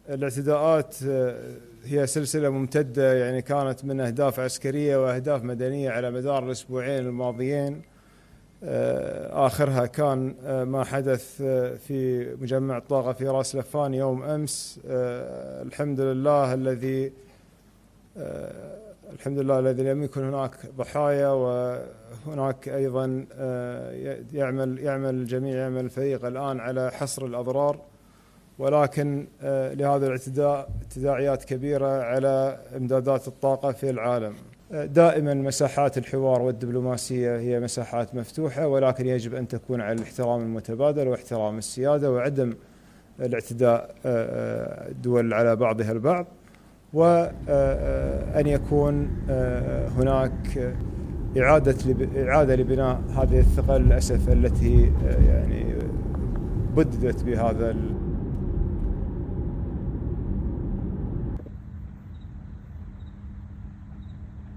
الاعتداءات هي سلسلة ممتدة، يعني كانت من أهداف عسكرية وأهداف مدنية على مدار الأسبوعين الماضيين. آخرها كان ما حدث في مجمع الطاقة في رأس لفان يوم أمس. الحمد لله الذي لم يكن هناك ضحايا، وهناك أيضا يعمل الجميع، يعمل الفريق الآن على حصر الأضرار، ولكن لهذا الاعتداء تداعيات كبيرة على إمدادات الطاقة في العالم. دائما مساحات الحوار والدبلوماسية هي مساحات مفتوحة، ولكن يجب أن تكون على الاحترام المتبادل واحترام السيادة وعدم الاعتداء الدول على بعضها البعض، وأن يكون هناك إعادة لبناء هذه الثقة للأسف التي يعني بددت بهذا